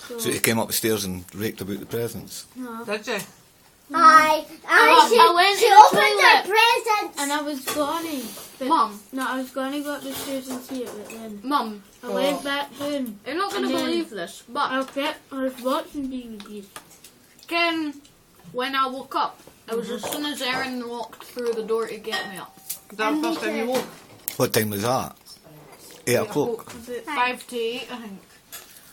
So he came up the stairs and raked about the presents. No. Did you? I went She in the opened her toilet presents. and I was gonna. But Mum. No, I was gonna go up the stairs and see it, but then Mum, I went back down. you're not going to And then- believe this, but I was watching DVDs. when I woke up, it was as soon as Erin walked through the door to get me up. That was the first time you woke. What time was that? 8 o'clock. Was it 5 to 8, I think?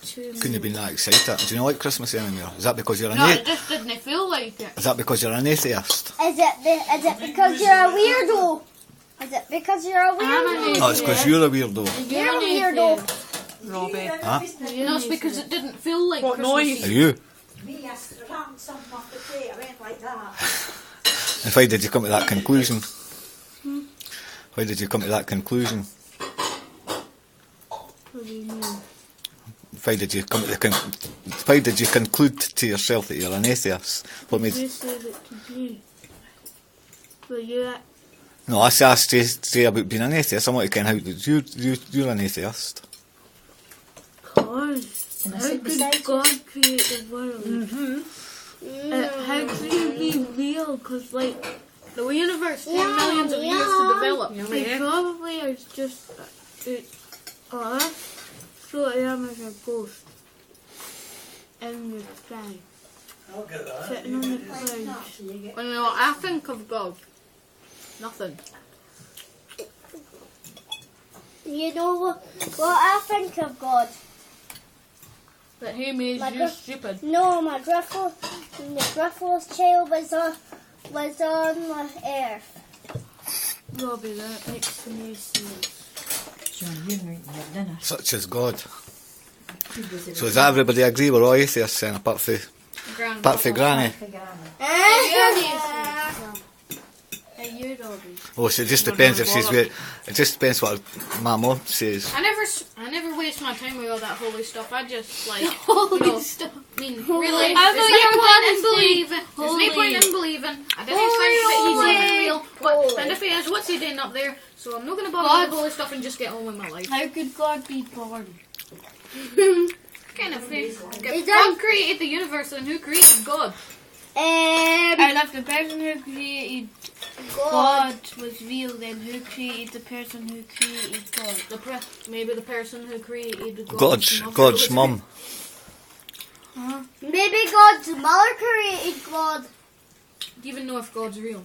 Couldn't have been that excited. Do you not like Christmas anymore? Is that because you're No, an it just didn't feel like it. Is that because you're an atheist? Is it because you're a weirdo? Is it because you're a weirdo? No, it's because you're a weirdo. You're a weirdo. Robbie. Huh? No, it's because it didn't feel like What Christmas noise? Are Eve. you? Me, I rammed something off the plate. I went like that. And why did you come to that conclusion? Why did you come to that conclusion? What do you mean? Why did you come to the why did you conclude to yourself that you're an atheist? What made You said it to me. But you No, I asked you say about being an atheist. I want to know how did you're an atheist. cause And I how sit beside could God create the world? How could you be real? Cause like The universe took millions of years to develop. it probably is just us floating around like a ghost in the sky, sitting on the clouds. When I think of God, nothing. You know what I think of God? That he made My you God. stupid. No, my Griffith's child was on the earth. Robbie, that makes no sense. John, you're not eating your dinner. Such as God. Too busy So with does everybody agree we're all atheists then, apart from Granny? Are you, Robbie? Oh, so it just depends if she's weird. It just depends what my mum says. I never waste my time with all that holy stuff. I just like Holy stuff. I mean, really, I there's thought you no were point in gonna say believing. There's no point in believing. I didn't think that he's even real. But and if he is, what's he doing up there? So I'm not gonna bother with the holy stuff and just get on with my life. How could God be born? Kind of thing. If God created the universe, then who created God? And if the person who created God was real, then who created the person who created God? Maybe the person who created God. God's mum. Maybe God's mother created God. Do you even know if God's real?